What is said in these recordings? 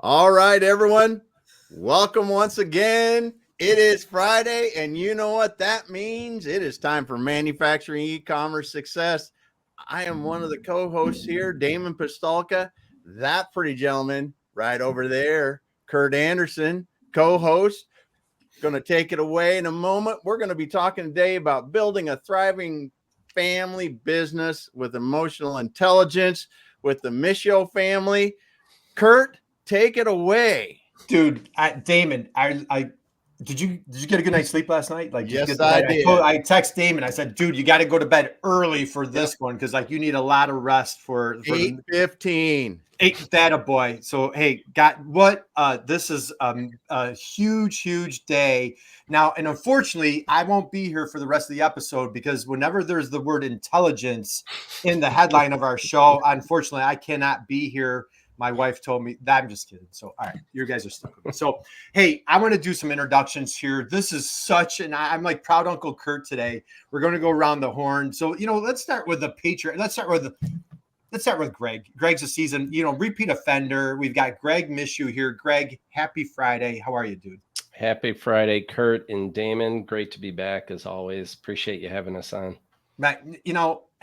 All right, everyone. Welcome once again. It is Friday, and you know what that means. It is time for Manufacturing E-Commerce Success. I am one of the co-hosts here, Damon Pistolka. That pretty gentleman right over there, Curt Anderson, co-host. Going to take it away in a moment. We're going to be talking today about building a thriving family business with emotional intelligence with the Mischio family. Curt, take it away. Dude, Damon, I did you get a good night's sleep last night? Like, yes, I did. I text Damon. I said, dude, you got to go to bed early for this one because like you need a lot of rest for 8:15. That a boy. So hey, this is a huge day now, and unfortunately, I won't be here for the rest of the episode because whenever there's the word intelligence in the headline of our show, unfortunately, I cannot be here. My wife told me that. I'm just kidding. So, all right, you guys are stuck with me. So, hey, I want to do some introductions here. This is I'm like proud Uncle Curt today. We're going to go around the horn. So, let's start with the Patriot. Let's start with Greg. Greg's a seasoned, repeat offender. We've got Greg Mischio here. Greg, happy Friday. How are you, dude? Happy Friday, Curt and Damon. Great to be back as always. Appreciate you having us on. Right.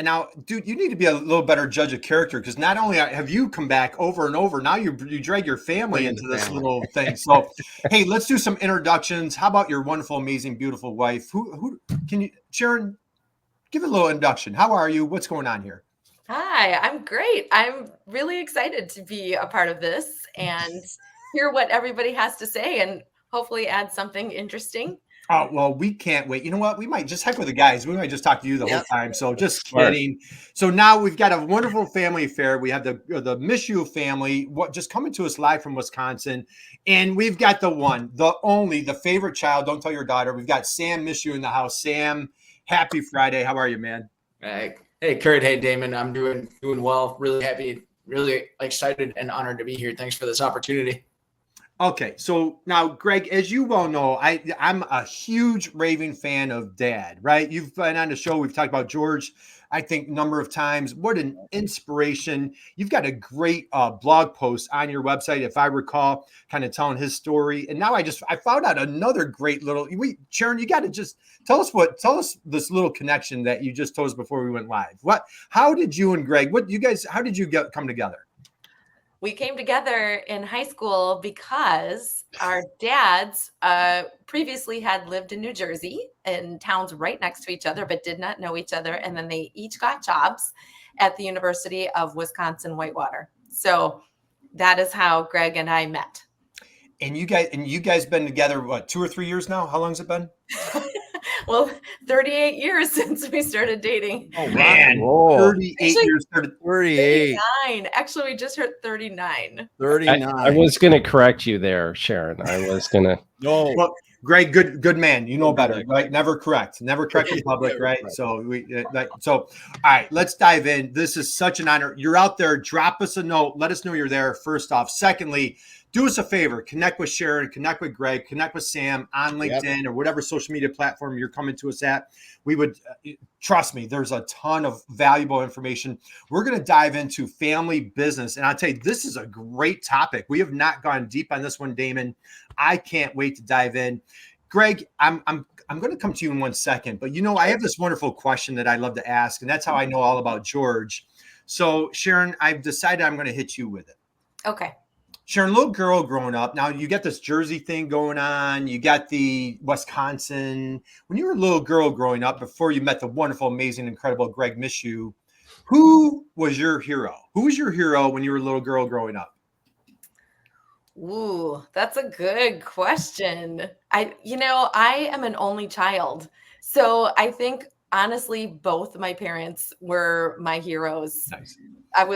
Now, dude, you need to be a little better judge of character because not only have you come back over and over, now you drag your family into this little thing. So, hey, let's do some introductions. How about your wonderful, amazing, beautiful wife? Who can you, Sharon, give a little introduction. How are you? What's going on here? Hi, I'm great. I'm really excited to be a part of this and hear what everybody has to say and hopefully add something interesting. Oh, well, we can't wait. You know what? We might just heck with the guys. We might just talk to you the whole time. So just kidding. So now we've got a wonderful family affair. We have the Mischio family just coming to us live from Wisconsin. And we've got the one, the only, the favorite child. Don't tell your daughter. We've got Sam Mischio in the house. Sam, happy Friday. How are you, man? Hey, Curt. Hey, Damon. I'm doing well. Really happy, really excited and honored to be here. Thanks for this opportunity. Okay, so now, Greg, as you well know, I'm a huge raving fan of Dad, right? You've been on the show. We've talked about George, I think, number of times. What an inspiration. You've got a great blog post on your website, if I recall, kind of telling his story. And now I found out another great Sharon, you got to just tell us this little connection that you just told us before we went live. How did you and Greg, how did you come together? We came together in high school because our dads previously had lived in New Jersey in towns right next to each other, but did not know each other. And then they each got jobs at the University of Wisconsin-Whitewater. So that is how Greg and I met. And you guys been together, what, 2 or 3 years now? How long has it been? Well, 38 years since we started dating. Oh, man. 38 years. 38. 39. Actually, we just hit 39. 39. I was going to correct you there, Sharon. I was going to. No. Well, Greg, good man. You know better, right? Never correct in public, right? So all right, let's dive in. This is such an honor. You're out there. Drop us a note. Let us know you're there. First off. Secondly, do us a favor. Connect with Sharon, connect with Greg, connect with Sam on LinkedIn or whatever social media platform you're coming to us at. We would, trust me, there's a ton of valuable information. We're going to dive into family business. And I'll tell you, this is a great topic. We have not gone deep on this one, Damon. I can't wait to dive in. Greg, I'm going to come to you in 1 second, but I have this wonderful question that I love to ask, and that's how I know all about George. So Sharon, I've decided I'm going to hit you with it. Okay. Sharon, little girl growing up, now you got this Jersey thing going on. You got the Wisconsin. When you were a little girl growing up, before you met the wonderful, amazing, incredible Greg Mischio, who was your hero? Who was your hero when you were a little girl growing up? Ooh, that's a good question. I am an only child. So I think, honestly, both my parents were my heroes. Nice.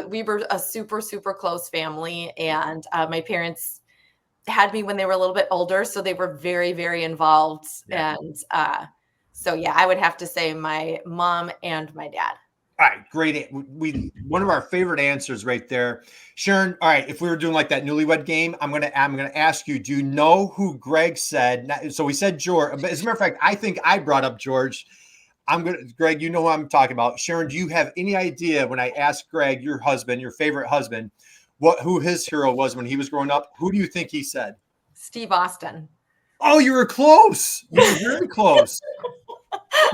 We were a super, super close family, and my parents had me when they were a little bit older, so they were very, very involved. Yeah. And so, yeah, I would have to say my mom and my dad. All right, great. One of our favorite answers right there, Sharon. All right, if we were doing like that newlywed game, I'm gonna ask you. Do you know who Greg said? So we said George. As a matter of fact, I think I brought up George. Greg, you know what I'm talking about. Sharon, do you have any idea when I asked Greg, your husband, your favorite husband, who his hero was when he was growing up. Who do you think he said? Steve Austin. Oh, you were close. You were very close.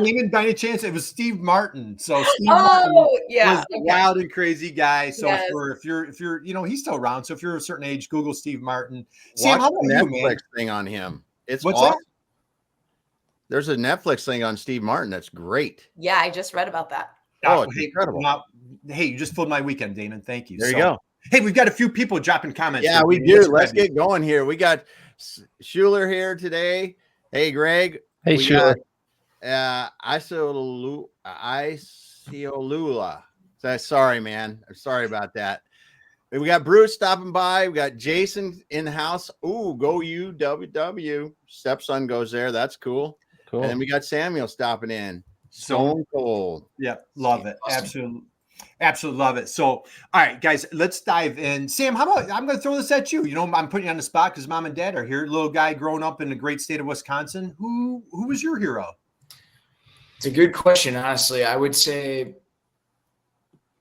Even by any chance, it was Steve Martin. So Steve Martin was a wild and crazy guy. So if you're, he's still around. So if you're a certain age, Google Steve Martin. Sam, how about the you, Netflix man? thing on him. It's What's awesome. that? There's a Netflix thing on Steve Martin that's great. Yeah, I just read about that. Oh, it's incredible. Hey, you just filled my weekend, Damon. Thank you. There you go. Hey, we've got a few people dropping comments. Yeah, we do. Let's get going here. We got Schuler here today. Hey, Greg. Hey, Schuler. Isiolula. Sorry, man. I'm sorry about that. We got Bruce stopping by. We got Jason in the house. Ooh, go UWW. Stepson goes there. That's cool. Cool. And then we got Samuel stopping in. Stone cold. Yeah, love it. Awesome. Absolutely love it. So, all right, guys, let's dive in. Sam, how about I'm going to throw this at you. I'm putting you on the spot because mom and dad are here. Little guy growing up in the great state of Wisconsin. Who was your hero? It's a good question, honestly. I would say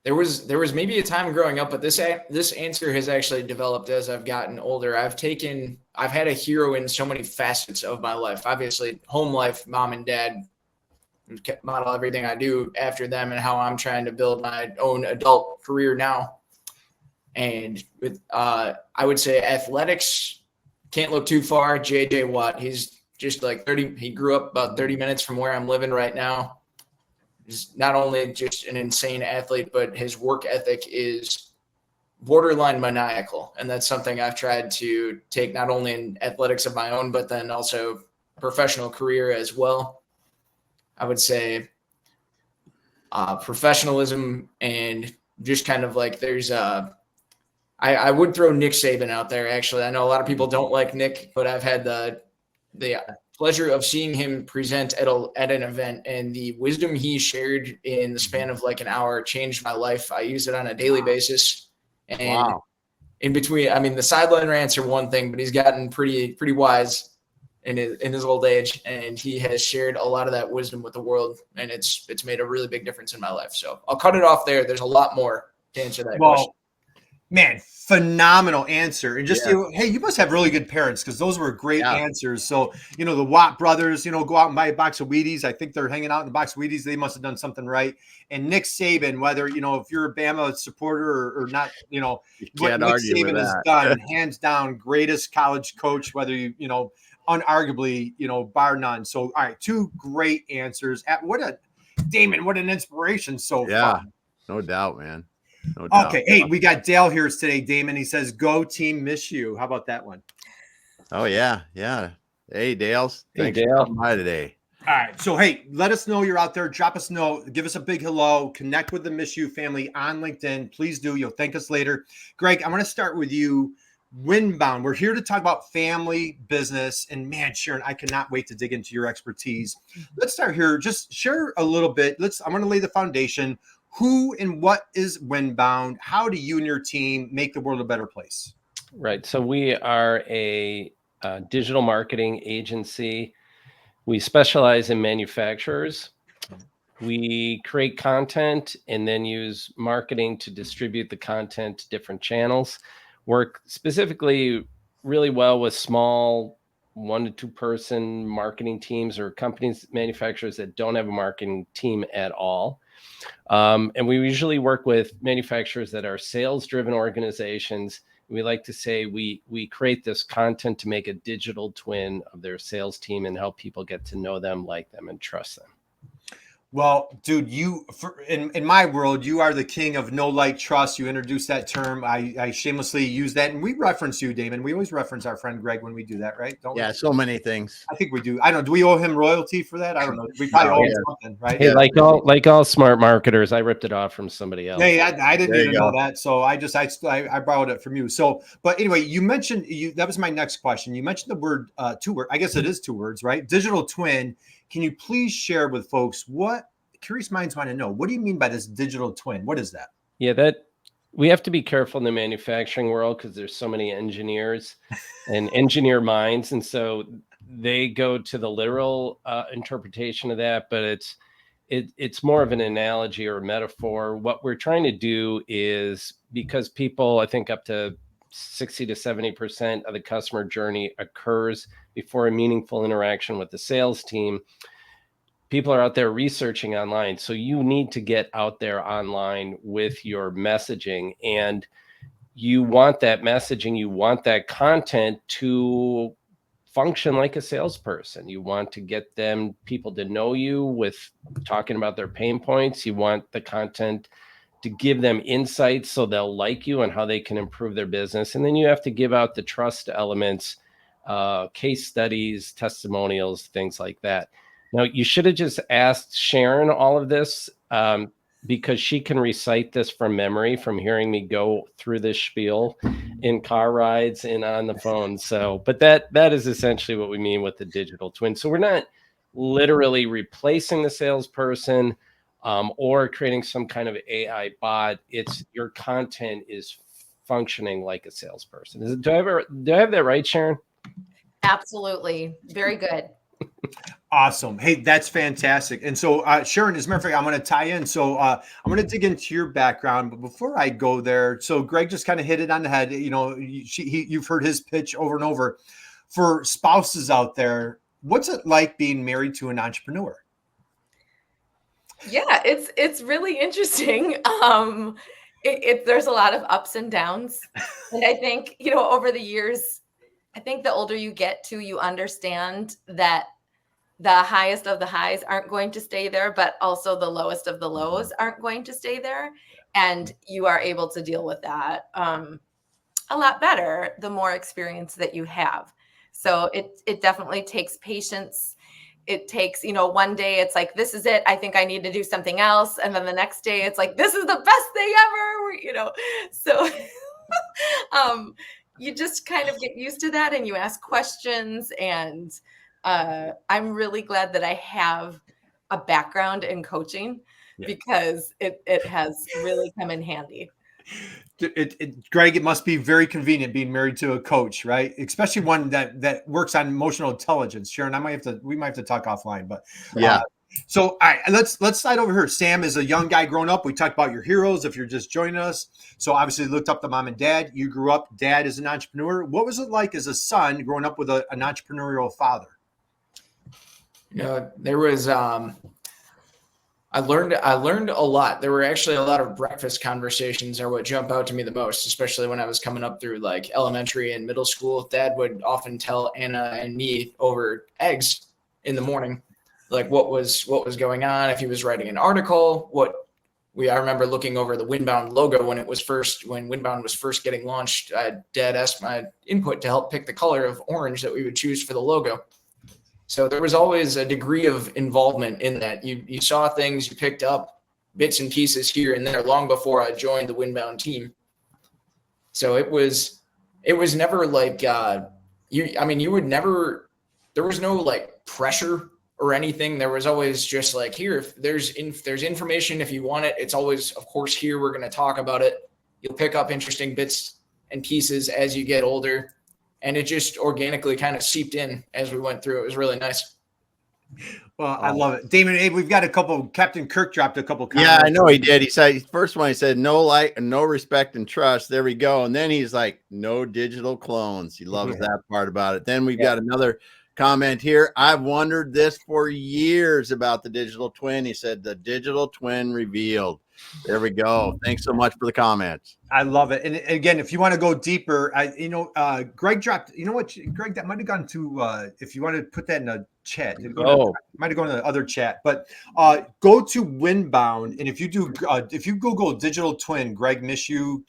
there was maybe a time growing up, but this answer has actually developed as I've gotten older. I've had a hero in so many facets of my life. Obviously, home life, mom and dad, model everything I do after them and how I'm trying to build my own adult career now. And with I would say athletics, can't look too far. JJ Watt, he's just like 30. He grew up about 30 minutes from where I'm living right now. He's not only just an insane athlete, but his work ethic is borderline maniacal. And that's something I've tried to take not only in athletics of my own, but then also professional career as well. I would say professionalism and just kind of like there's I would throw Nick Saban out there. Actually, I know a lot of people don't like Nick, but I've had the pleasure of seeing him present at an event, and the wisdom he shared in the span of like an hour changed my life. I use it on a daily basis. And in between, I mean, the sideline rants are one thing, but he's gotten pretty wise in his old age, and he has shared a lot of that wisdom with the world, and it's made a really big difference in my life. So I'll cut it off there. There's a lot more to answer that question. Man, phenomenal answer. And just, hey, you must have really good parents because those were great answers. So, the Watt brothers, go out and buy a box of Wheaties. I think they're hanging out in the box of Wheaties. They must have done something right. And Nick Saban, whether, if you're a Bama supporter or not, what Nick Saban has done, hands down, greatest college coach, whether unarguably, bar none. So, all right, two great answers. What an inspiration so far. No doubt, man. No doubt. Okay. Hey, we got Dale here today, Damon. He says, go team Mischio. How about that one? Oh, yeah. Yeah. Hey, Dale's. Thanks Dale. for coming by today. All right. So, hey, let us know you're out there. Drop us a note. Give us a big hello. Connect with the Mischio family on LinkedIn. Please do. You'll thank us later. Greg, I'm going to start with you. Winbound. We're here to talk about family business. And man, Sharon, I cannot wait to dig into your expertise. Let's start here. Just share a little bit. I'm going to lay the foundation. Who and what is Winbound? How do you and your team make the world a better place? Right. So we are a digital marketing agency. We specialize in manufacturers. We create content and then use marketing to distribute the content to different channels. Work specifically really well with small 1 to 2 person marketing teams or companies, manufacturers that don't have a marketing team at all. And we usually work with manufacturers that are sales-driven organizations. We like to say we create this content to make a digital twin of their sales team and help people get to know them, like them, and trust them. Well, dude, in my world, you are the king of know, like, trust. You introduced that term. I shamelessly use that. And we reference you, Damon. We always reference our friend Greg when we do that, right? Don't we? Yeah, so many things. I think we do. I don't know. Do we owe him royalty for that? I don't know. We probably owe him something, right? Hey, like all smart marketers, I ripped it off from somebody else. Yeah, I didn't even know that. So I borrowed it from you. So, but anyway, you mentioned that was my next question. You mentioned the word 2 words. I guess it is 2 words, right? Digital twin. Can you please share with folks what curious minds want to know? What do you mean by this digital twin? What is that? Yeah, that we have to be careful in the manufacturing world because there's so many engineers and engineer minds. And so they go to the literal interpretation of that, but it's more of an analogy or a metaphor. What we're trying to do is, because people, I think up to 60 to 70% of the customer journey occurs before a meaningful interaction with the sales team. People are out there researching online. So you need to get out there online with your messaging, and you want that messaging, you want that content to function like a salesperson. You want to get people to know you with talking about their pain points. You want the content to give them insights so they'll like you and how they can improve their business. And then you have to give out the trust elements, case studies, testimonials, things like that. Now, you should have just asked Sharon all of this, because she can recite this from memory from hearing me go through this spiel in car rides and on the phone. So, but that is essentially what we mean with the digital twin. So we're not literally replacing the salesperson, or creating some kind of AI bot. It's your content is functioning like a salesperson. Do I have that right, Sharon? Absolutely. Very good. Awesome. Hey, that's fantastic. And so, Sharon, as a matter of fact, I'm going to tie in. So I'm going to dig into your background. But before I go there, so Greg just kind of hit it on the head. You know, you've heard his pitch over and over. For spouses out there, what's it like being married to an entrepreneur? Yeah, it's really interesting. There's a lot of ups and downs. And I think, over the years, I think the older you get to, you understand that the highest of the highs aren't going to stay there, but also the lowest of the lows aren't going to stay there. And you are able to deal with that a lot better the more experience that you have. So it definitely takes patience. It takes, one day it's like, this is it. I think I need to do something else. And then the next day it's like, this is the best thing ever, So you just kind of get used to that and you ask questions. And I'm really glad that I have a background in coaching because it has really come in handy. Greg, it must be very convenient being married to a coach, right? Especially one that works on emotional intelligence. Sharon, we might have to talk offline, but yeah. So all right, let's slide over here. Sam is a young guy growing up. We talked about your heroes if you're just joining us. So obviously looked up to mom and dad. You grew up, dad is an entrepreneur. What was it like as a son growing up with an entrepreneurial father? There was I learned a lot. There were actually a lot of breakfast conversations are what jump out to me the most, especially when I was coming up through like elementary and middle school. Dad would often tell Anna and me over eggs in the morning, like what was going on. If he was writing an article, I remember looking over the Winbound logo when Winbound was first getting launched. Dad asked my input to help pick the color of orange that we would choose for the logo. So there was always a degree of involvement in that. You saw things, you picked up bits and pieces here and there long before I joined the Winbound team. So it was never like you would never. There was no like pressure or anything. There was always just like, here, if there's information, if you want it, it's always, of course, here, we're going to talk about it. You'll pick up interesting bits and pieces as you get older. And it just organically kind of seeped in as we went through. It was really nice. Well, I love it. Damon, hey, we've got Captain Curt dropped a couple comments. Yeah, I know he did. He said, first one, he said, no respect and trust. There we go. And then he's like, no digital clones. He loves that part about it. Then we've got another comment here. I've wondered this for years about the digital twin. He said, the digital twin revealed. There we go. Thanks so much for the comments. I love it. And again, if you want to go deeper, Greg dropped, Greg, that might have gone to, if you want to put that in a chat, might have gone to the other chat, but go to Winbound. And if you Google digital twin, Greg Mischio,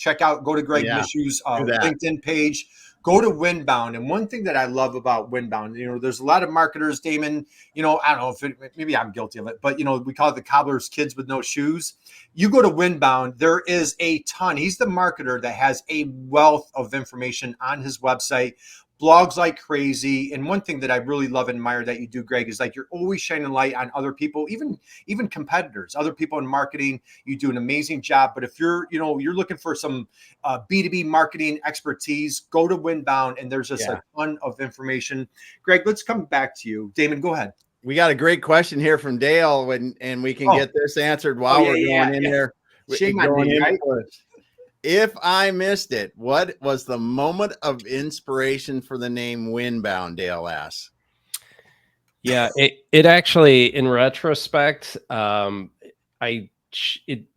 go to Greg Mischio's LinkedIn page. Go to Winbound. And one thing that I love about Winbound, there's a lot of marketers, Damon, I don't know if maybe I'm guilty of it, but we call it the cobbler's kids with no shoes. You go to Winbound, there is a ton. He's the marketer that has a wealth of information on his website, blogs like crazy. And one thing that I really love and admire that you do, Greg, is like you're always shining light on other people, even competitors, other people in marketing. You do an amazing job. But if you're looking for some B2B marketing expertise, go to Winbound, and there's just a ton of information. Greg, let's come back to you. Damon, go ahead. We got a great question here from Dale, and we can get this answered while we're going in there. Shame on me, right? If I missed it, what was the moment of inspiration for the name Winbound? Dale asks. Yeah, it actually, in retrospect, the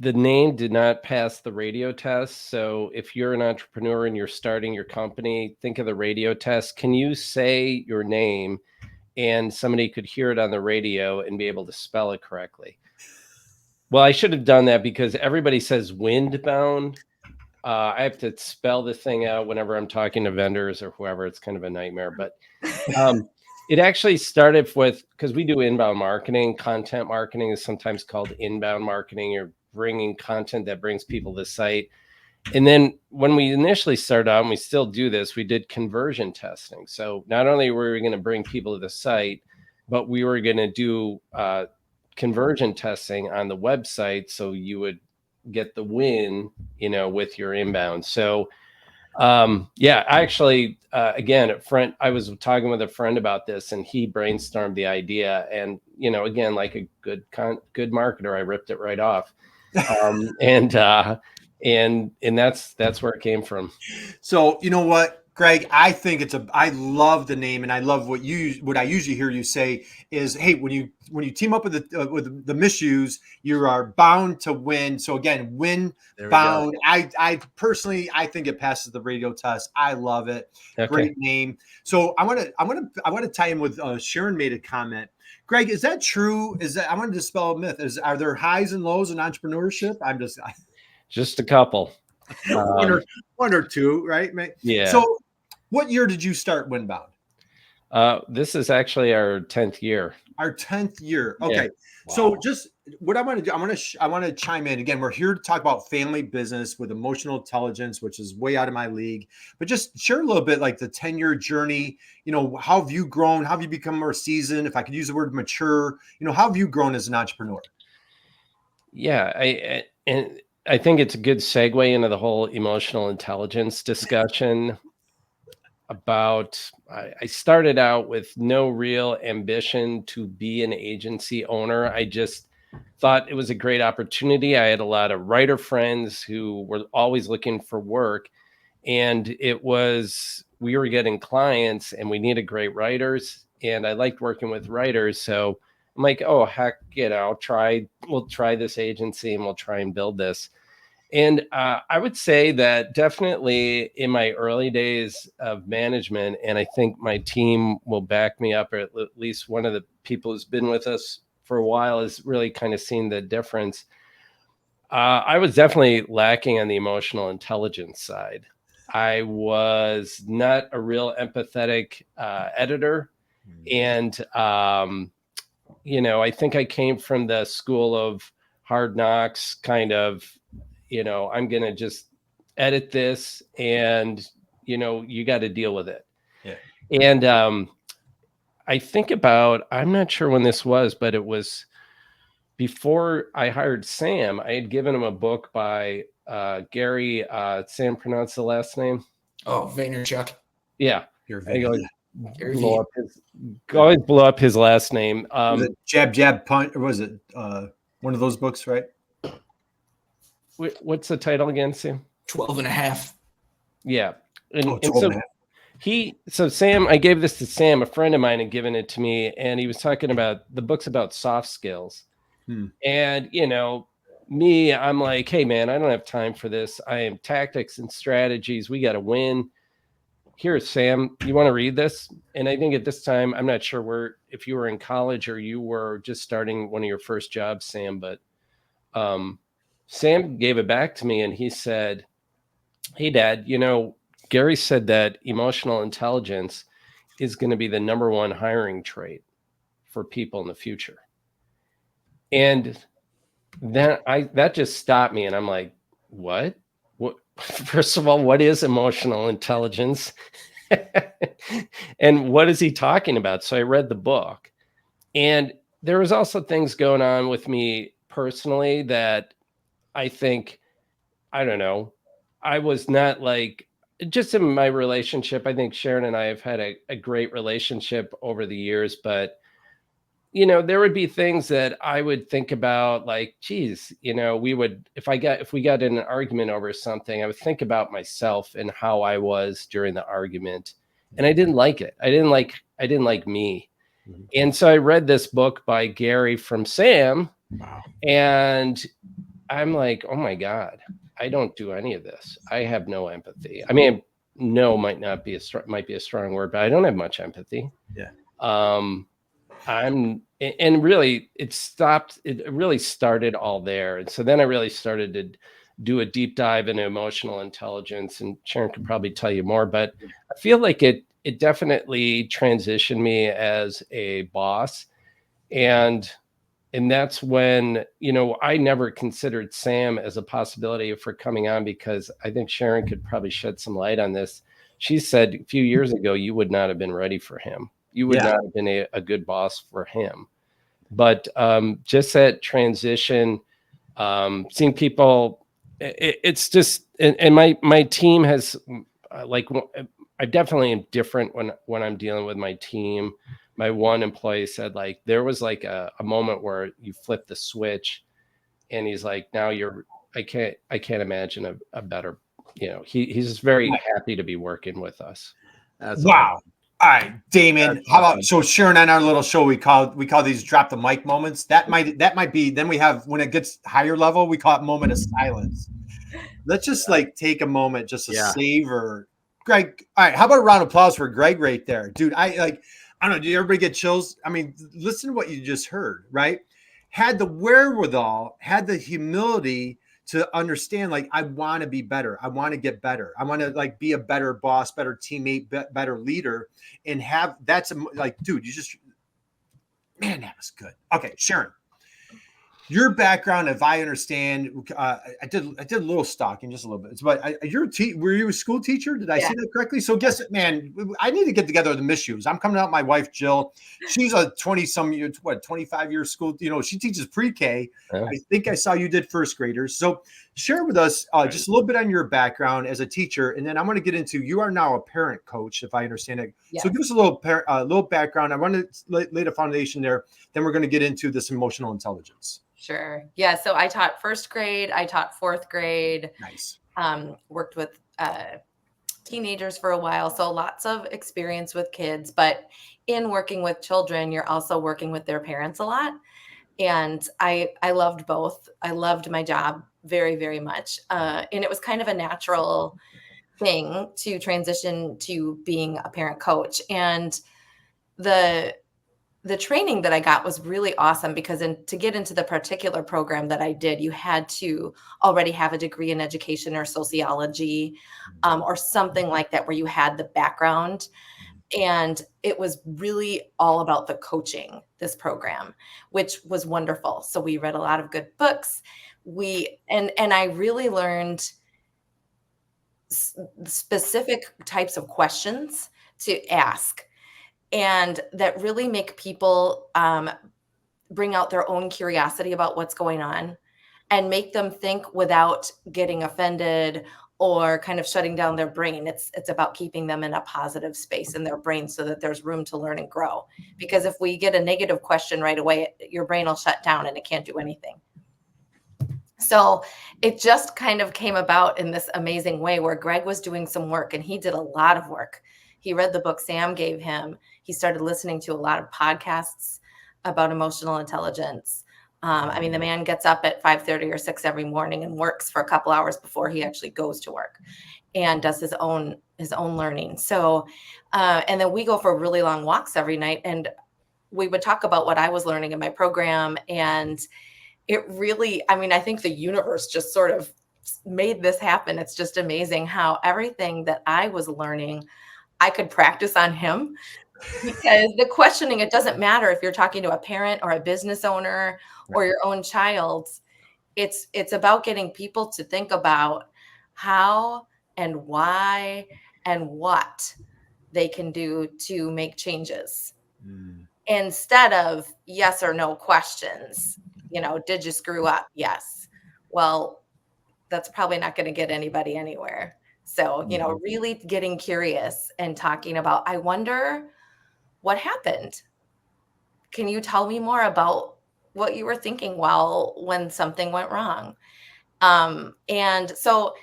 name did not pass the radio test. So if you're an entrepreneur and you're starting your company, think of the radio test. Can you say your name and somebody could hear it on the radio and be able to spell it correctly? Well, I should have done that because everybody says Windbound. I have to spell the thing out whenever I'm talking to vendors or whoever. It's kind of a nightmare, but it actually started with, because we do inbound marketing. Content marketing is sometimes called inbound marketing. You're bringing content that brings people to the site. And then when we initially started out, and we still do this, we did conversion testing. So not only were we going to bring people to the site, but we were going to do conversion testing on the website. So you would get the win, with your inbound. So yeah, actually, again, I was talking with a friend about this, and he brainstormed the idea. And again, like a good marketer, I ripped it right off, and that's where it came from. So you know what, Greg, I think I love the name, and I love what I usually hear you say is, hey, when you team up with the Mischios, you are bound to win. So again, win bound. I personally, I think it passes the radio test. I love it. Okay. Great name. So I want to tie in with Sharon made a comment. Greg, is that true? I wanted to dispel a myth. Are there highs and lows in entrepreneurship? Just a couple. One or two, right? Yeah. So what year did you start Winbound? This is actually our 10th year. Our 10th year. Okay. Yeah. Wow. So just what I want to do, I want to chime in again. We're here to talk about family business with emotional intelligence, which is way out of my league, but just share a little bit like the 10-year journey. How have you grown? How have you become more seasoned? If I could use the word mature, how have you grown as an entrepreneur? Yeah. I think it's a good segue into the whole emotional intelligence discussion. I started out with no real ambition to be an agency owner. I just thought it was a great opportunity. I had a lot of writer friends who were always looking for work, and we were getting clients and we needed great writers, and I liked working with writers. So I'm like, oh, heck, we'll try this agency and we'll try and build this. And I would say that definitely in my early days of management, and I think my team will back me up, or at least one of the people who's been with us for a while has really kind of seen the difference. I was definitely lacking on the emotional intelligence side. I was not a real empathetic editor. And, I think I came from the school of hard knocks kind of, I'm going to just edit this and, you got to deal with it. Yeah. And I think I'm not sure when this was, but it was before I hired Sam. I had given him a book by Gary, Sam pronounced the last name. Oh, Vaynerchuk. Yeah. Always blow up his last name. Was it Jab, Jab, Punch? Or was it one of those books, right? What's the title again, Sam? 12 and a half. Yeah. And so Sam, I gave this to Sam, a friend of mine had given it to me, and he was talking about the book's about soft skills. And, me, I'm like, hey man, I don't have time for this. I am tactics and strategies. We got to win. Here, Sam, you want to read this? And I think at this time, I'm not sure if you were in college or you were just starting one of your first jobs, Sam, but Sam gave it back to me and he said, hey, Dad, Gary said that emotional intelligence is going to be the number one hiring trait for people in the future. And then that just stopped me. And I'm like, what? First of all, what is emotional intelligence? And what is he talking about? So I read the book. And there was also things going on with me personally that I think, I don't know, I was not like, just in my relationship, I think Sharon and I have had a great relationship over the years, but there would be things that I would think about, like, geez, if we got in an argument over something, I would think about myself and how I was during the argument. And I didn't like it. I didn't like me. Mhm. And so I read this book by Gary from Sam. Wow. And I'm like, oh my God, I don't do any of this. I have no empathy. I mean, no might be a strong word, but I don't have much empathy. Yeah. And really it really started all there. And so then I really started to do a deep dive into emotional intelligence, and Sharon could probably tell you more, but I feel like it definitely transitioned me as a boss. And that's when, I never considered Sam as a possibility for coming on, because I think Sharon could probably shed some light on this. She said a few years ago, you would not have been ready for him. You would not have been a good boss for him. But just that transition, seeing people, it's just, and my team has, I definitely am different when I'm dealing with my team. My one employee said, like, there was like a moment where you flip the switch, and he's like, now I can't imagine a better, he's just very happy to be working with us. That's wow. awesome. All right, Damon. That's How awesome. about, so Sharon, on our little show, we call these drop the mic moments. That might be, then we have, when it gets higher level, we call it moment of silence. Let's just like take a moment just to savor. Greg, all right, how about a round of applause for Greg right there? Dude, I don't know, did everybody get chills? I mean, listen to what you just heard, right? Had the wherewithal, had the humility to understand, like, I want to be better. I want to get better. I want to like be a better boss, better teammate, better leader, and like, dude, man, that was good. Okay, Sharon, your background, if I understand, I did a little stalking, just a little bit. But were you a school teacher? Did I say that correctly? So guess it, man. I need to get together with the Mischios. I'm coming out. My wife Jill, she's a 25-year school. She teaches pre-K. Yeah. I think I saw you did first graders. So share with us just a little bit on your background as a teacher, and then I'm going to get into, you are now a parent coach, if I understand it. Yes. So give us a little background. I want to lay the foundation there. Then we're going to get into this emotional intelligence. Sure. Yeah. So I taught first grade. I taught fourth grade. Nice. Worked with teenagers for a while. So lots of experience with kids. But in working with children, you're also working with their parents a lot. And I loved both. I loved my job very, very much. And it was kind of a natural thing to transition to being a parent coach. And the training that I got was really awesome, because to get into the particular program that I did, you had to already have a degree in education or sociology, or something like that, where you had the background. And it was really all about the coaching, this program, which was wonderful. So we read a lot of good books. And I really learned specific types of questions to ask, and that really make people bring out their own curiosity about what's going on, and make them think without getting offended or kind of shutting down their brain. It's about keeping them in a positive space in their brain, so that there's room to learn and grow. Because if we get a negative question right away, your brain will shut down and it can't do anything. So it just kind of came about in this amazing way, where Greg was doing some work, and he did a lot of work. He read the book Sam gave him. He started listening to a lot of podcasts about emotional intelligence. I mean, the man gets up at 5:30 or 6 every morning and works for a couple hours before he actually goes to work, and does his own learning. So, and then we go for really long walks every night, and we would talk about what I was learning in my program. And it really, I mean, I think the universe just sort of made this happen. It's just amazing how everything that I was learning, I could practice on him. Because the questioning, it doesn't matter if you're talking to a parent or a business owner or your own child. It's about getting people to think about how and why and what they can do to make changes, instead of yes or no questions. Did you screw up? Yes. Well, that's probably not going to get anybody anywhere. So, really getting curious and talking about, I wonder what happened. can you tell me more about what you were thinking when something went wrong? And so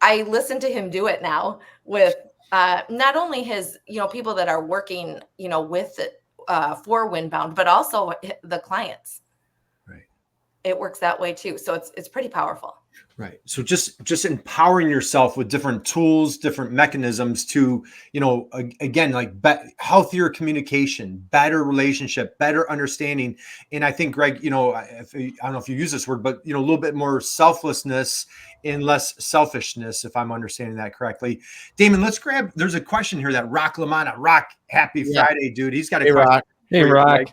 I listen to him do it now with not only his, people that are working, with it, for Winbound, but also the clients. Right. It works that way too. So it's pretty powerful. Right. So just empowering yourself with different tools, different mechanisms to, again, like healthier communication, better relationship, better understanding. And I think, Greg, I don't know if you use this word, but, a little bit more selflessness and less selfishness, if I'm understanding that correctly. Damon, there's a question here that Rock LaManna. Rock, happy Friday, dude. He's got a question. Rock. Hey, Rock.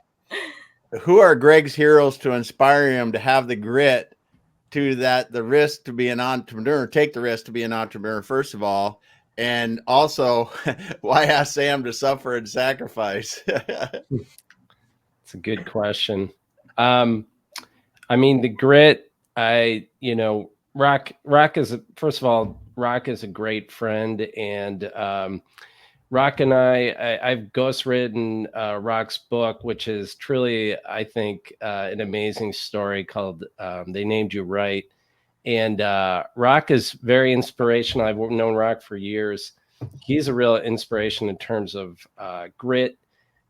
Who are Greg's heroes to inspire him to have the grit to the risk to be an entrepreneur, take the risk to be an entrepreneur, first of all, and also why ask Sam to suffer and sacrifice? It's a good question. The grit, Rock is a great friend, and Rock and I've ghostwritten Rock's book, which is truly, I think, an amazing story called They Named You Right. And Rock is very inspirational. I've known Rock for years. He's a real inspiration in terms of grit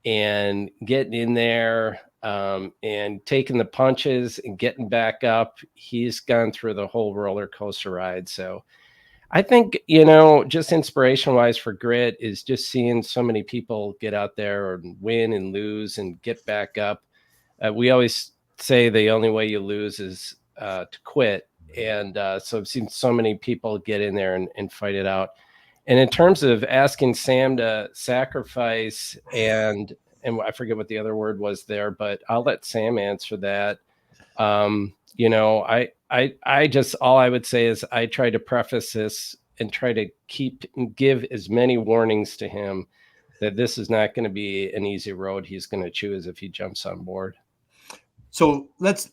and getting in there and taking the punches and getting back up. He's gone through the whole roller coaster ride. So I think, just inspiration wise for grit is just seeing so many people get out there and win and lose and get back up. We always say the only way you lose is to quit. And so I've seen so many people get in there and fight it out. And in terms of asking Sam to sacrifice and I forget what the other word was there, but I'll let Sam answer that. All I would say is I try to preface this and try to give as many warnings to him that this is not going to be an easy road he's going to choose if he jumps on board. So let's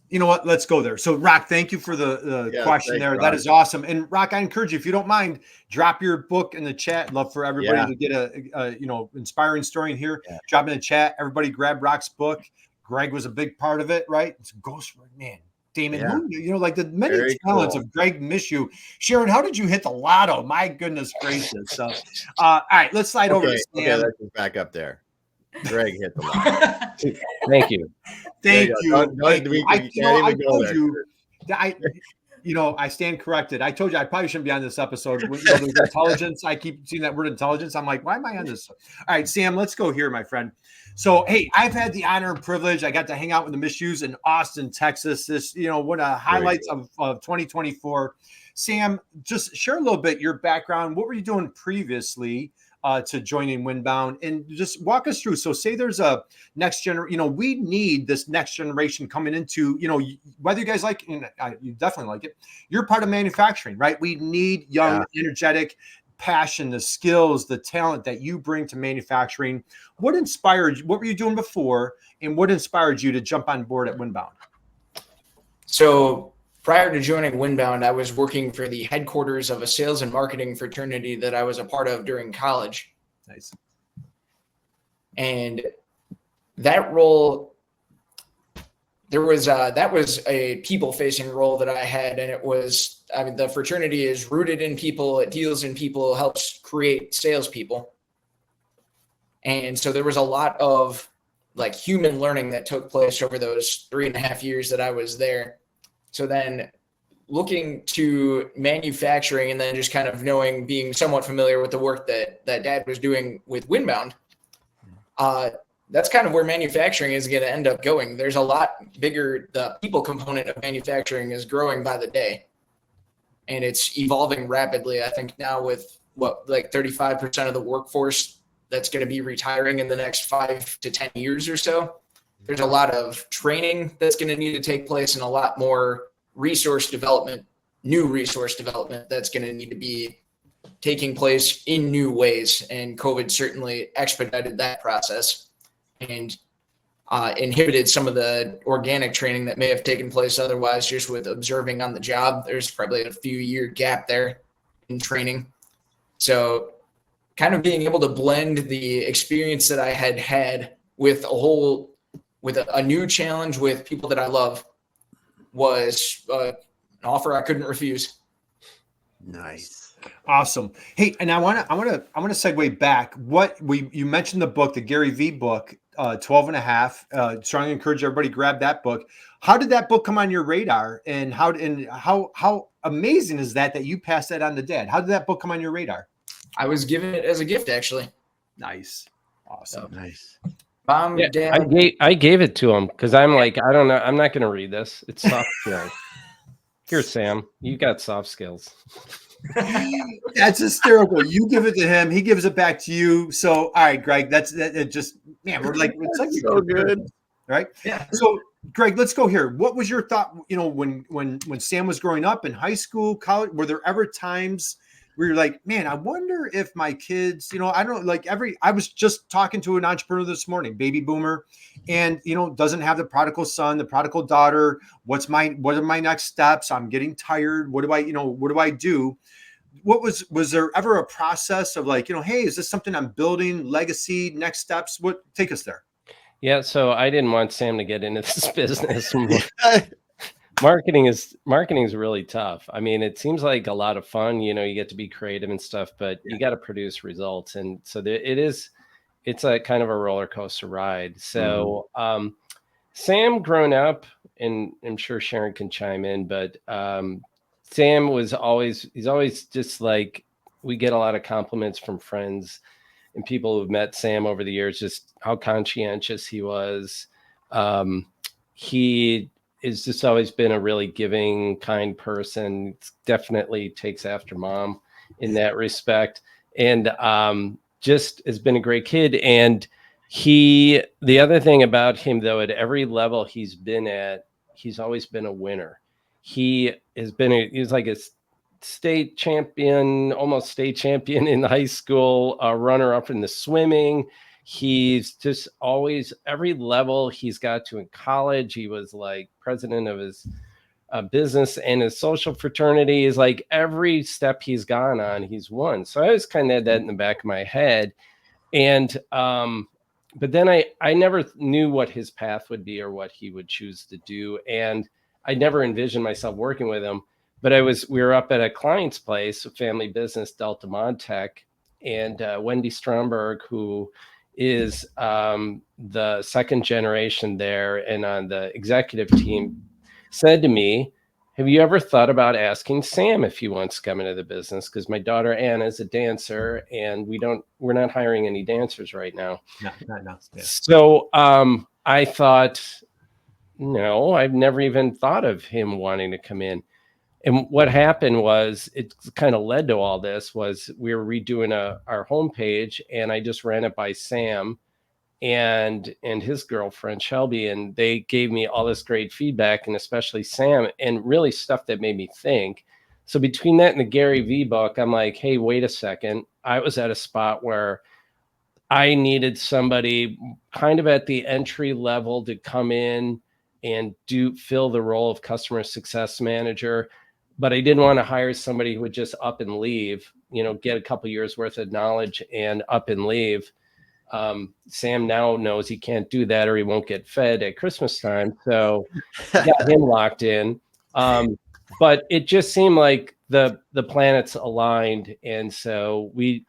go there. So Rock, thank you for the question there. Rock. That is awesome. And Rock, I encourage you, if you don't mind, drop your book in the chat. I'd love for everybody to get a inspiring story in here. Yeah. Drop in the chat. Everybody grab Rock's book. Greg was a big part of it, right? It's Ghost Man. Damon, like the many Very talents of Greg Mischio. Sharon, how did you hit the lotto? My goodness gracious. So, all right, let's slide over to Sam. Okay, let's back up there. Greg hit the lotto. Thank you. Thank you. I stand corrected. I told you I probably shouldn't be on this episode. There's intelligence. I keep seeing that word intelligence. I'm like, why am I on this? All right, Sam, let's go here, my friend. So, hey, I've had the honor and privilege. I got to hang out with the Mischios in Austin, Texas. This, one of the highlights of 2024. Sam, just share a little bit your background. What were you doing previously to joining Winbound? And just walk us through. So say there's a next generation, we need this next generation coming into, whether you guys like, you definitely like it. You're part of manufacturing, right? We need young, energetic, passion, the skills, the talent that you bring to manufacturing. What were you doing before, and what inspired you to jump on board at Winbound? So prior to joining Winbound, I was working for the headquarters of a sales and marketing fraternity that I was a part of during college. Nice. And that role, that was a people-facing role that I had, and the fraternity is rooted in people, it deals in people, helps create salespeople. And so there was a lot of human learning that took place over those 3.5 years that I was there. So then looking to manufacturing and then just kind of being somewhat familiar with the work that Dad was doing with Winbound, that's kind of where manufacturing is going to end up going. There's a lot bigger. The people component of manufacturing is growing by the day, and it's evolving rapidly. I think now with 35% of the workforce that's going to be retiring in the next 5 to 10 years or so. There's a lot of training that's going to need to take place, and a lot more resource development, new resource development that's going to need to be taking place in new ways. And COVID certainly expedited that process and inhibited some of the organic training that may have taken place otherwise just with observing on the job. There's probably a few year gap there in training. So kind of being able to blend the experience that I had with with a new challenge with people that I love was an offer I couldn't refuse. Nice. Awesome. Hey, and I want to segue back. You mentioned the book, the Gary V book, 12 and a half. Strongly encourage everybody grab that book. How did that book come on your radar, and how amazing is that you passed that on to Dad? How did that book come on your radar? I was given it as a gift, actually. Nice. Awesome. Nice. Mom, Yeah, Dad. I gave it to him because I'm like, I don't know. I'm not going to read this. It's soft skills. Here, Sam, you got soft skills. That's hysterical. You give it to him, he gives it back to you. So, all right, Greg, it just, man, we're like, it's like So good. Right? Yeah. So, Greg, let's go here. What was your thought, when Sam was growing up in high school, college, were there ever times where you're like, man, I wonder if my kids, I don't I was just talking to an entrepreneur this morning, baby boomer, and, doesn't have the prodigal son, the prodigal daughter. What are my next steps? I'm getting tired. What do I do? Was there ever a process of like, hey, is this something I'm building, legacy, next steps? Take us there. Yeah. So I didn't want Sam to get into this business. Marketing is really tough. I mean, it seems like a lot of fun, you get to be creative and stuff, but you got to produce results. And so it's a kind of a roller coaster ride. So, Sam growing up, and I'm sure Sharon can chime in, but, Sam he's always just like, we get a lot of compliments from friends and people who've met Sam over the years, just how conscientious he was. He has just always been a really giving, kind person. Definitely takes after Mom in that respect. And just has been a great kid. And the other thing about him, though, at every level he's been at, he's always been a winner. He was like a state champion, almost state champion in high school, a runner up in the swimming. He's just always, every level he's got to in college. He was like president of his business and his social fraternity. Is like every step he's gone on, he's won. So I was kind of had that in the back of my head. And, but then I never knew what his path would be or what he would choose to do. And I never envisioned myself working with him, but we were up at a client's place, a family business, Delta Montech, and Wendy Stromberg, who is the second generation there and on the executive team, said to me, have you ever thought about asking Sam if he wants to come into the business? Because my daughter Anna is a dancer, and we're not hiring any dancers right now. No. Yeah. So I thought, no, I've never even thought of him wanting to come in. And what happened was, it kind of led to all this, was we were redoing our homepage, and I just ran it by Sam and his girlfriend Shelby, and they gave me all this great feedback, and especially Sam, and really stuff that made me think. So between that and the Gary V book, I'm like, hey, wait a second. I was at a spot where I needed somebody kind of at the entry level to come in and fill the role of customer success manager. But I didn't want to hire somebody who would just up and leave, get a couple years worth of knowledge and up and leave. Sam now knows he can't do that or he won't get fed at Christmas time. So got him locked in. But it just seemed like the planets aligned. And so we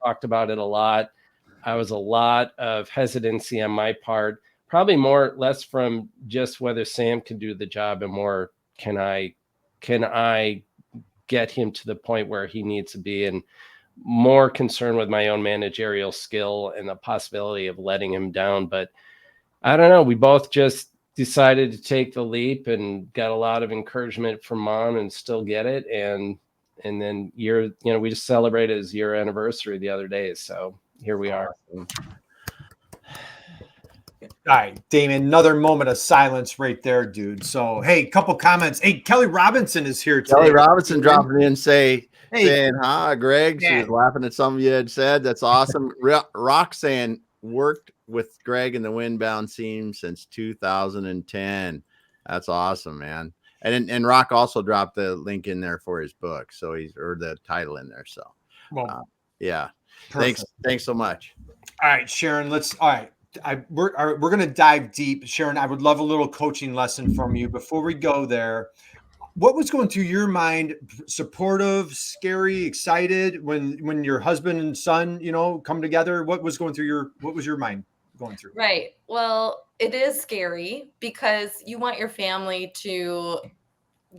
talked about it a lot. I was a lot of hesitancy on my part, probably less from just whether Sam can do the job and more, can I get him to the point where he needs to be, and more concerned with my own managerial skill and the possibility of letting him down. But I don't know. We both just decided to take the leap and got a lot of encouragement from Mom and still get it. And then we just celebrated his year anniversary the other day. So here we are. All right, Damon, another moment of silence right there, dude. So, hey, couple comments. Hey, Kelly Robinson is here today. Kelly Robinson dropping in, saying hi, Greg. Man. She was laughing at something you had said. That's awesome. Roxanne worked with Greg in the Winbound team since 2010. That's awesome, man. And Rock also dropped the link in there for his book, or the title in there. So, yeah. Perfect. Thanks so much. All right, Sharon. All right. we're going to dive deep. Sharon, I would love a little coaching lesson from you. Before we go there, what was going through your mind? Supportive, scary, excited when your husband and son, come together? What was your mind going through? Right. Well, it is scary because you want your family to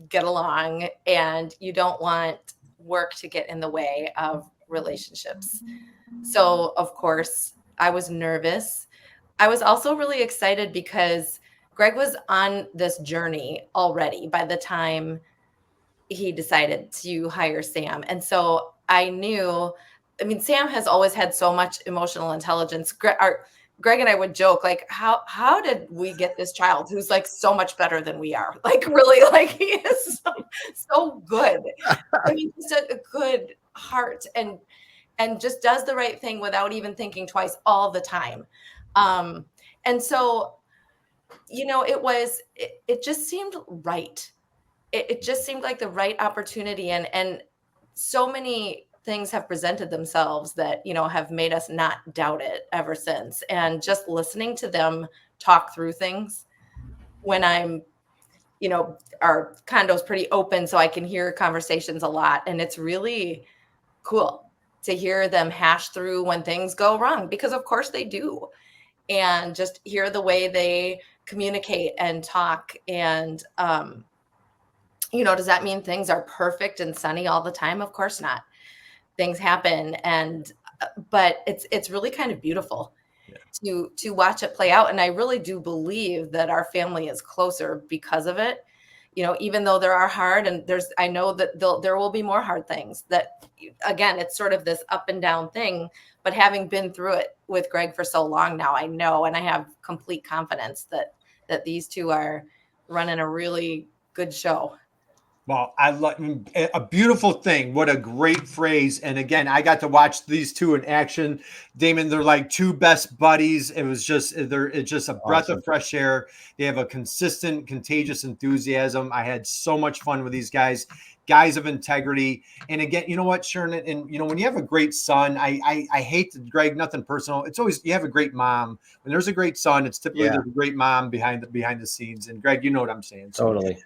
get along and you don't want work to get in the way of relationships. So, of course, I was nervous. I was also really excited because Greg was on this journey already by the time he decided to hire Sam. And so I knew, Sam has always had so much emotional intelligence. Greg and I would joke, like, how did we get this child who's like so much better than we are? Like, really, like he is so good. Just a good heart and just does the right thing without even thinking twice all the time. And so, it just seemed right. It just seemed like the right opportunity. And so many things have presented themselves that, have made us not doubt it ever since. And just listening to them talk through things when I'm, our condo's pretty open, so I can hear conversations a lot. And it's really cool to hear them hash through when things go wrong, because of course they do. And just hear the way they communicate and talk. And, does that mean things are perfect and sunny all the time? Of course not. Things happen. But it's really kind of beautiful to watch it play out. And I really do believe that our family is closer because of it. Even though there are hard, and I know that there will be more hard things that, again, it's sort of this up and down thing, but having been through it with Greg for so long now, I know, and I have complete confidence that these two are running a really good show. Well, I love a beautiful thing. What a great phrase. And again, I got to watch these two in action. Damon, they're like two best buddies. It's just a breath of fresh air. They have a consistent, contagious enthusiasm. I had so much fun with these guys of integrity. And again, you know what, Sharon, and when you have a great son, I hate Greg, nothing personal. It's always, you have a great mom. When there's a great son, it's typically there's a great mom behind the scenes. And Greg, you know what I'm saying. So, totally.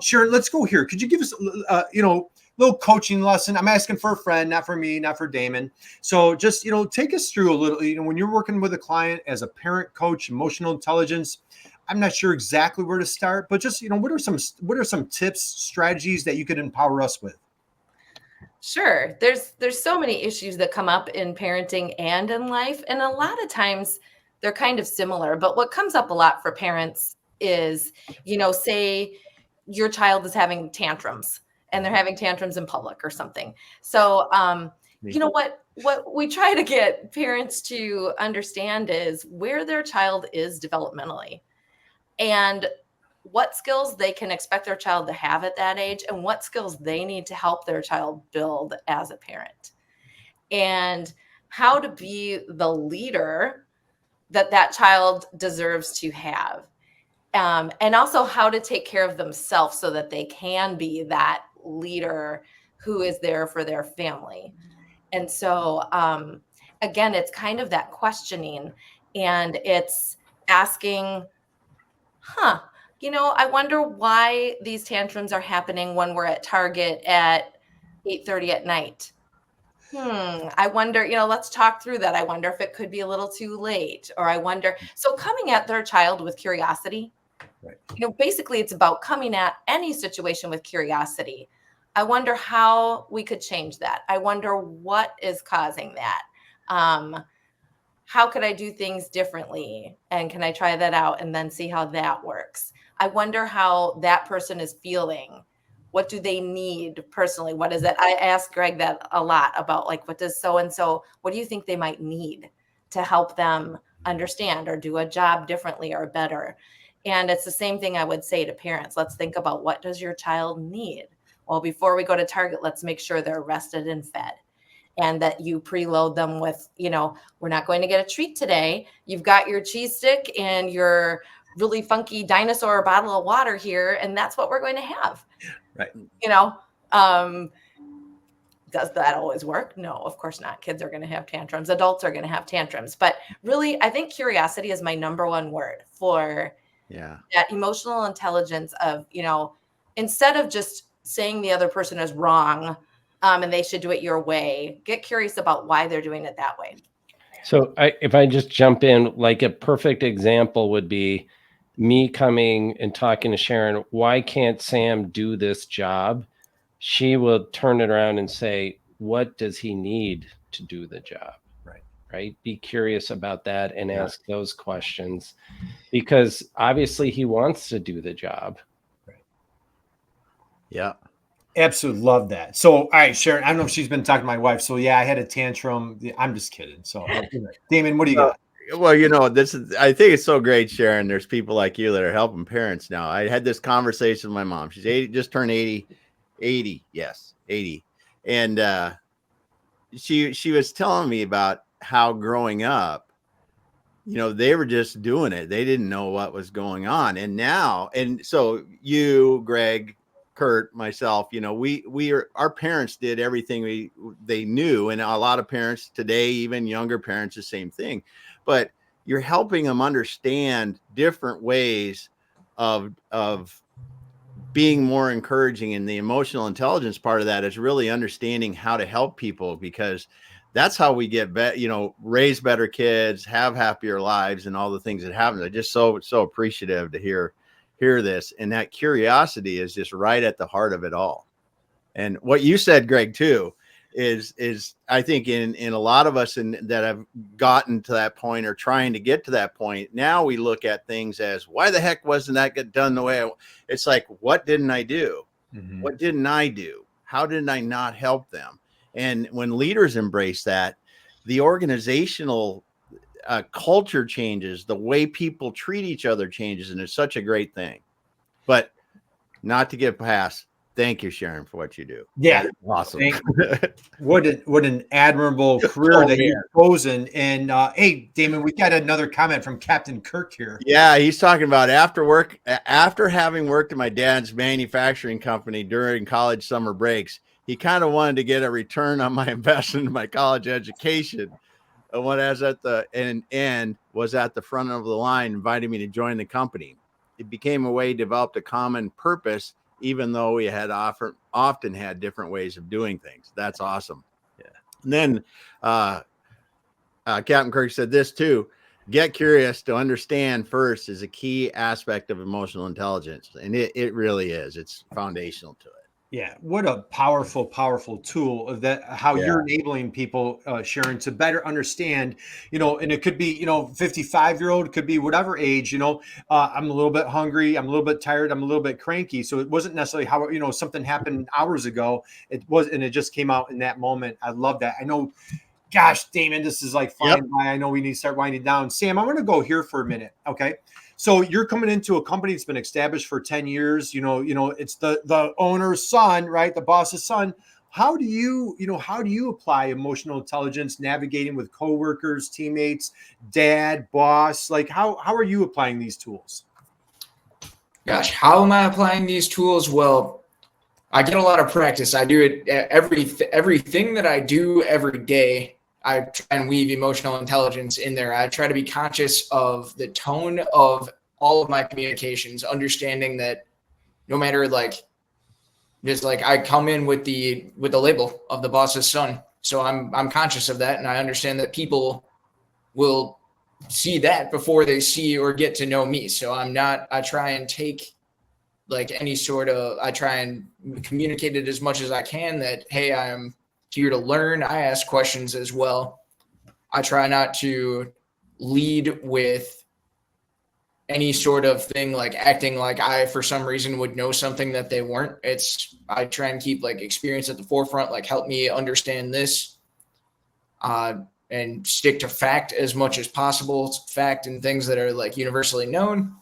Sharon, let's go here. Could you give us little coaching lesson? I'm asking for a friend, not for me, not for Damon. So just, take us through a little, when you're working with a client as a parent, coach, emotional intelligence. I'm not sure exactly where to start, but just, what are some tips, strategies that you could empower us with? Sure. There's so many issues that come up in parenting and in life. And a lot of times they're kind of similar, but what comes up a lot for parents is, say your child is having tantrums and they're having tantrums in public or something. So, what we try to get parents to understand is where their child is developmentally, and what skills they can expect their child to have at that age, and what skills they need to help their child build as a parent, and how to be the leader that child deserves to have. And also how to take care of themselves so that they can be that leader who is there for their family. And so, again, it's kind of that questioning, and it's asking, I wonder why these tantrums are happening when we're at Target at 8:30 at night. I wonder, let's talk through that. I wonder if it could be a little too late, or I wonder. So coming at their child with curiosity, right. Basically it's about coming at any situation with curiosity. I wonder how we could change that. I wonder what is causing that. How could I do things differently? And can I try that out and then see how that works? I wonder how that person is feeling. What do they need personally? What is it? I ask Greg that a lot about, like, what does so-and-so, what do you think they might need to help them understand or do a job differently or better? And it's the same thing I would say to parents. Let's think about, what does your child need? Well, before we go to Target, let's make sure they're rested and fed, and that you preload them with, we're not going to get a treat today. You've got your cheese stick and your really funky dinosaur bottle of water here, and that's what we're going to have. Right. Does that always work? No, of course not. Kids are going to have tantrums. Adults are going to have tantrums. But really, I think curiosity is my number one word for that emotional intelligence of, instead of just saying the other person is wrong and they should do it your way, get curious about why they're doing it that way. So if I just jump in, like a perfect example would be me coming and talking to Sharon, why can't Sam do this job? She will turn it around and say, what does he need to do the job? Right. Be curious about that and ask those questions, because obviously he wants to do the job. Yeah. Absolutely love that. So, all right, Sharon, I don't know if she's been talking to my wife. So yeah, I had a tantrum. I'm just kidding. So Damon, what do you got? Well, I think it's so great, Sharon. There's people like you that are helping parents now. I had this conversation with my mom. She's 80, just turned 80. 80. And she was telling me about how growing up, they were just doing it. They didn't know what was going on. And so you, Greg, Curt, myself, our parents did everything they knew. And a lot of parents today, even younger parents, the same thing. But you're helping them understand different ways of being more encouraging, and the emotional intelligence part of that is really understanding how to help people, because that's how we get raise better kids, have happier lives, and all the things that happen. I'm just so appreciative to hear this, and that curiosity is just right at the heart of it all. And what you said, Greg, too, is I think in a lot of us that have gotten to that point or trying to get to that point, now we look at things as, why the heck wasn't that get done the way it's like, what didn't I do? Mm-hmm. What didn't I do? How did I not help them? And when leaders embrace that, the organizational culture changes, the way people treat each other changes, and it's such a great thing. But not to get past, thank you, Sharon, for what you do. Yeah, awesome. What an admirable career that you've chosen. And hey, Damon, we got another comment from Captain Curt here. Yeah, he's talking about after having worked at my dad's manufacturing company during college summer breaks, he kind of wanted to get a return on my investment in my college education. And was at the front of the line, inviting me to join the company. It became a way he developed a common purpose, even though we had often had different ways of doing things. That's awesome. Yeah. And then Captain Kirk said this too: get curious to understand first is a key aspect of emotional intelligence. And it really is. It's foundational to it. Yeah. What a powerful tool of that, how you're enabling people, Sharon, to better understand, and it could be, 55-year-old, could be whatever age, I'm a little bit hungry. I'm a little bit tired. I'm a little bit cranky. So it wasn't necessarily how, something happened hours ago. It just came out in that moment. I love that. I know, gosh, Damon, this is like flying by. I know we need to start winding down. Sam, I'm going to go here for a minute. Okay. So you're coming into a company that's been established for 10 years, it's the owner's son, right? The boss's son. How do you apply emotional intelligence, navigating with coworkers, teammates, dad, boss? Like how are you applying these tools? Gosh, how am I applying these tools? Well, I get a lot of practice. I do it everything that I do every day. I try and weave emotional intelligence in there. I try to be conscious of the tone of all of my communications, understanding that no matter I come in with the label of the boss's son. So I'm conscious of that. And I understand that people will see that before they see or get to know me. So I try and take I try and communicate it as much as I can that, hey, I am here to learn. I ask questions as well. I try not to lead with any sort of thing like acting like I, for some reason, would know something that they weren't. I try and keep experience at the forefront, help me understand this, and stick to fact as much as possible, fact and things that are universally known.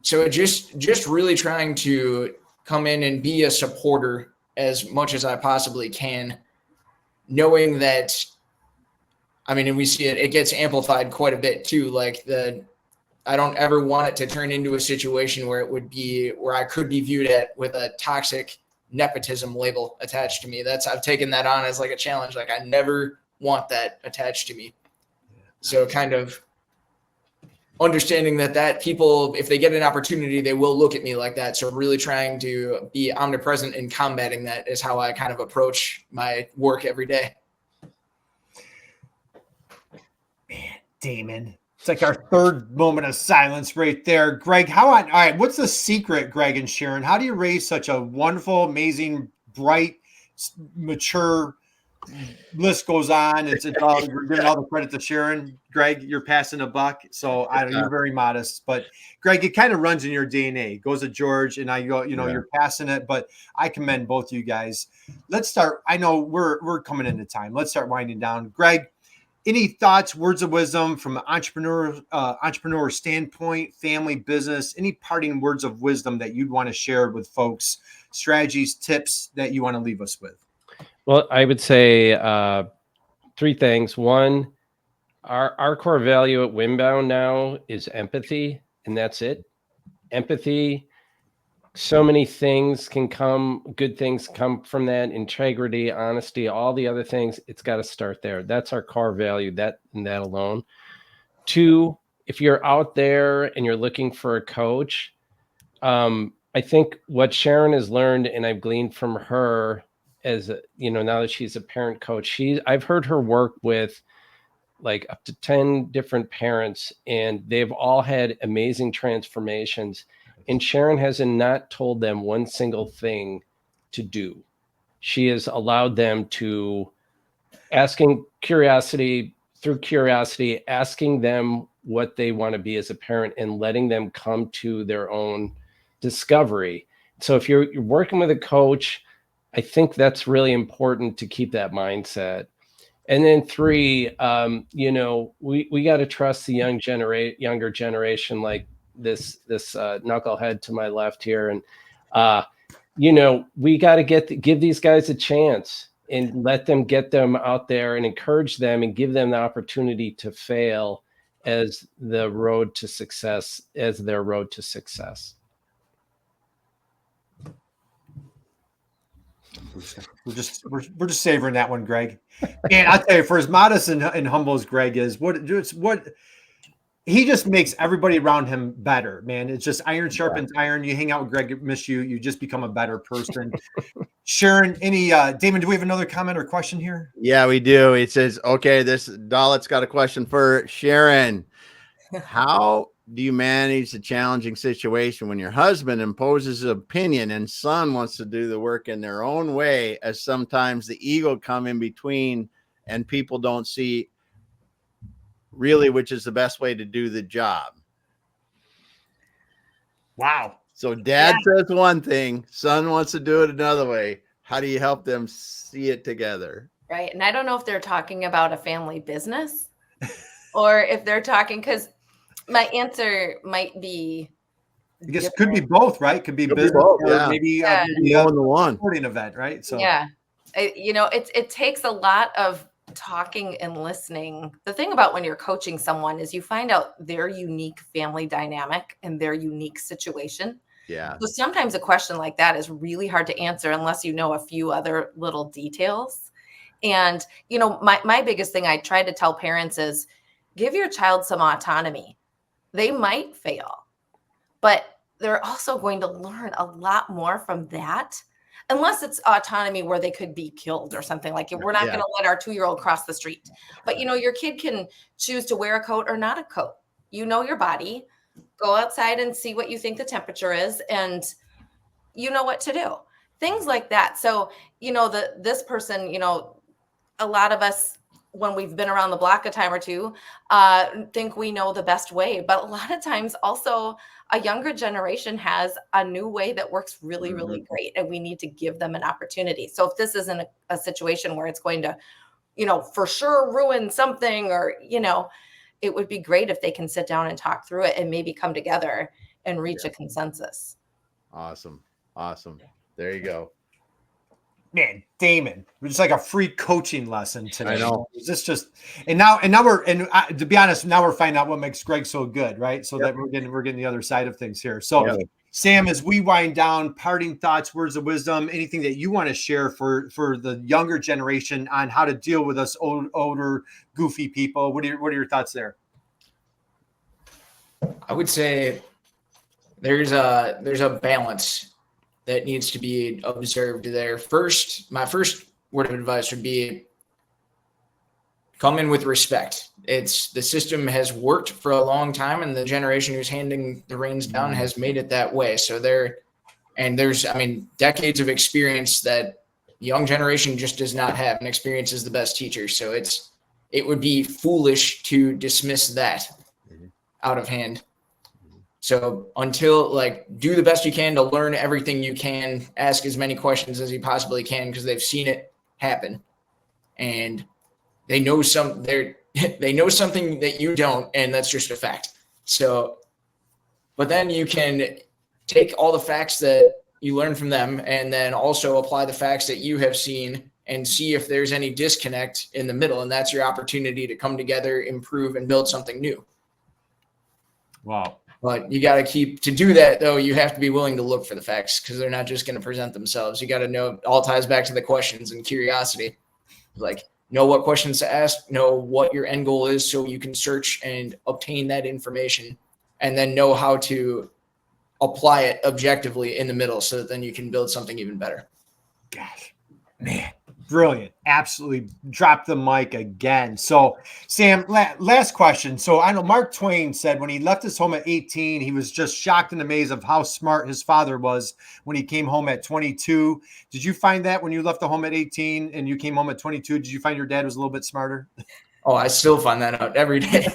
So just really trying to come in and be a supporter as much as I possibly can, knowing that, and we see it gets amplified quite a bit too. I don't ever want it to turn into a situation where where I could be viewed with a toxic nepotism label attached to me. I've taken that on as like a challenge. Like I never want that attached to me. So kind of understanding that people, if they get an opportunity, they will look at me like that. So really trying to be omnipresent in combating that is how I kind of approach my work every day. Man, Damon. It's like our third moment of silence right there. Greg, all right, what's the secret, Greg and Sharon? How do you raise such a wonderful, amazing, bright, mature, list goes on. It's all, we're giving all the credit to Sharon. Greg, you're passing a buck. So you're very modest, but Greg, it kind of runs in your DNA. It goes to George and I go, you're passing it, but I commend both you guys. Let's start. I know we're coming into time. Let's start winding down. Greg, any thoughts, words of wisdom from an entrepreneur standpoint, family, business, any parting words of wisdom that you'd want to share with folks, strategies, tips that you want to leave us with? Well, I would say 3 things. One, our core value at Winbound now is empathy, and that's it. Empathy. So many things can come, good things come from that. Integrity, honesty, all the other things. It's got to start there. That's our core value, that and that alone. 2, if you're out there and you're looking for a coach, I think what Sharon has learned, and I've gleaned from her, as now that she's a parent coach, I've heard her work with like up to 10 different parents, and they've all had amazing transformations. And Sharon has not told them one single thing to do. She has allowed them to asking curiosity, asking them what they want to be as a parent and letting them come to their own discovery. So if you're working with a coach, I think that's really important to keep that mindset. And then 3, we got to trust the younger generation, like this knucklehead to my left here. And, we got to give these guys a chance and let them get them out there and encourage them and give them the opportunity to fail as their road to success. We're just savoring that one, Greg. And I'll tell you, for as modest and humble as Greg is, what he just makes everybody around him better, man. It's just iron sharpens iron. You hang out with Greg, Mischio, you just become a better person. Sharon, Damon, do we have another comment or question here? Yeah, we do. It says, okay, this Dalet's got a question for Sharon. How do you manage the challenging situation when your husband imposes an opinion and son wants to do the work in their own way, as sometimes the ego come in between and people don't see really which is the best way to do the job? Wow. So dad says one thing, son wants to do it another way. How do you help them see it together? Right. And I don't know if they're talking about a family business or if they're talking, because my answer might be, I guess it could be both, right? Could be business, both, or maybe a sporting event, right? So it takes a lot of talking and listening. The thing about when you're coaching someone is you find out their unique family dynamic and their unique situation. Yeah. So sometimes a question like that is really hard to answer unless you know a few other little details. And, my biggest thing I try to tell parents is give your child some autonomy. They might fail, but they're also going to learn a lot more from that, unless it's autonomy where they could be killed or something. Like we're not going to let our 2-year-old cross the street, but your kid can choose to wear a coat or not a coat. Your body, go outside and see what you think the temperature is. And you know what to do, things like that. So, this person, a lot of us, when we've been around the block a time or two, think we know the best way. But a lot of times also a younger generation has a new way that works really, really great. And we need to give them an opportunity. So if this isn't a situation where it's going to, for sure ruin something, or, it would be great if they can sit down and talk through it and maybe come together and reach a consensus. Awesome. There you go. Man, Damon, it's just like a free coaching lesson today. I know. Is this just and now we're to be honest, now we're finding out what makes Greg so good, right? So that we're getting the other side of things here. So Sam, as we wind down, parting thoughts, words of wisdom, anything that you want to share for the younger generation on how to deal with us older, goofy people. What are your thoughts there? I would say there's a balance that needs to be observed there. My first word of advice would be come in with respect. The system has worked for a long time, and the generation who's handing the reins down has made it that way. So there's decades of experience that the young generation just does not have, and experience is the best teacher. So it would be foolish to dismiss that out of hand. So do the best you can to learn everything you can, ask as many questions as you possibly can, because they've seen it happen, and they know something that you don't, and that's just a fact. So, but then you can take all the facts that you learn from them, and then also apply the facts that you have seen and see if there's any disconnect in the middle, and that's your opportunity to come together, improve, and build something new. Wow. But you got to to do that though, you have to be willing to look for the facts, because they're not just going to present themselves. You got to know, it all ties back to the questions and curiosity. Like, know what questions to ask, know what your end goal is so you can search and obtain that information, and then know how to apply it objectively in the middle so that then you can build something even better. Gosh, man. Brilliant. Absolutely dropped the mic again. So, Sam, last question. So, I know Mark Twain said when he left his home at 18, he was just shocked and amazed of how smart his father was when he came home at 22. Did you find that when you left the home at 18 and you came home at 22? Did you find your dad was a little bit smarter? Oh, I still find that out every day.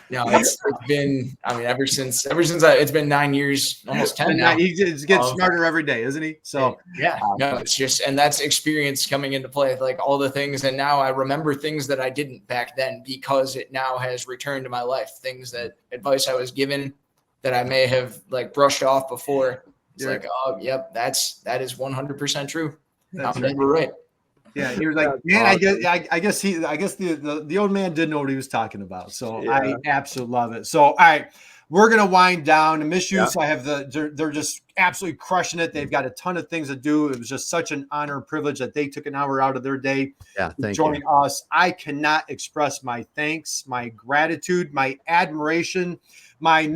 It's been, ever since it's been 9 years, almost 10 now. He gets smarter every day, isn't he? So it's just, and that's experience coming into play, like all the things. And now I remember ththings that I didn't back then, because it now has returned to my life. Advice I was given that I may have brushed off before. It's oh, yep, that is 100% true. I remember right. Yeah, he was like, man, I guess the old man did know what he was talking about. So yeah. I absolutely love it. So all right, we're gonna wind down. And Mischio, so I have they're just absolutely crushing it. They've got a ton of things to do. It was just such an honor and privilege that they took an hour out of their day to join us. I cannot express my thanks, my gratitude, my admiration, my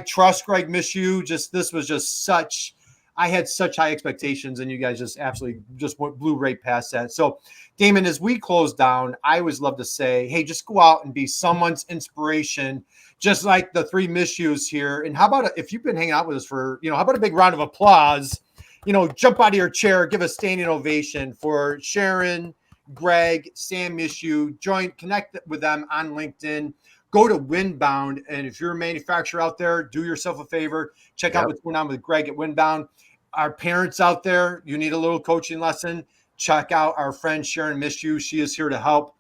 trust, Greg, Mischio. This was just such. I had such high expectations, and you guys just absolutely blew right past that. So, Damon, as we close down, I always love to say, hey, just go out and be someone's inspiration, just like the three Mischios here. And how about if you've been hanging out with us for, how about a big round of applause? Jump out of your chair, give a standing ovation for Sharon, Greg, Sam, Mischio. Connect with them on LinkedIn. Go to Winbound, and if you're a manufacturer out there, do yourself a favor. Check out what's going on with Greg at Winbound. Our parents out there, you need a little coaching lesson. Check out our friend Sharon Mischio. She is here to help.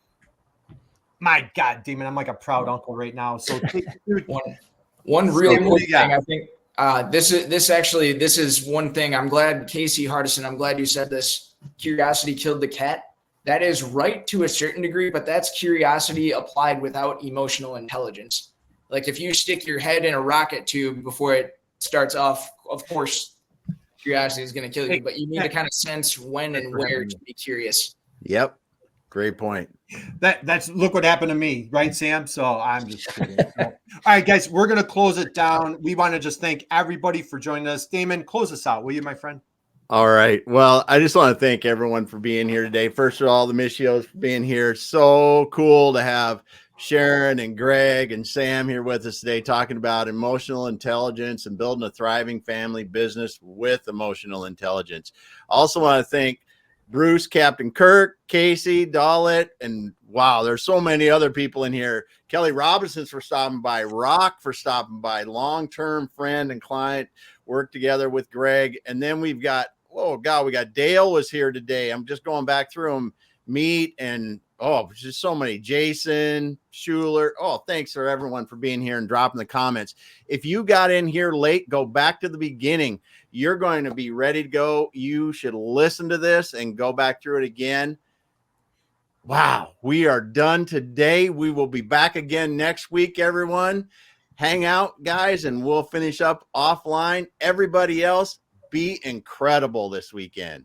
My God, Damon, I'm like a proud uncle right now. So one real quick thing, I think this is one thing. I'm glad, Casey Hardison, I'm glad you said this. Curiosity killed the cat. That is right to a certain degree, but that's curiosity applied without emotional intelligence. Like if you stick your head in a rocket tube before it starts off, of course, curiosity is going to kill you, but you need to kind of sense when and where to be curious. Yep. Great point. That's look what happened to me, right, Sam? So I'm just kidding. All right, guys, we're going to close it down. We want to just thank everybody for joining us. Damon, close us out, will you, my friend? All right. Well, I just want to thank everyone for being here today. First of all, the Mischios for being here. So cool to have Sharon and Greg and Sam here with us today, talking about emotional intelligence and building a thriving family business with emotional intelligence. Also want to thank Bruce, Captain Curt, Casey, Dalit, and wow, there's so many other people in here. Kelly Robinson's for stopping by, Rock for stopping by, long-term friend and client, worked together with Greg. And then we've got, we got Dale was here today. I'm just going back through them, Meet, and just so many. Jason, Schuler. Thanks for everyone for being here and dropping the comments. If you got in here late, go back to the beginning. You're going to be ready to go. You should listen to this and go back through it again. Wow, we are done today. We will be back again next week, everyone. hang out, guys, and we'll finish up offline. Everybody else, be incredible this weekend.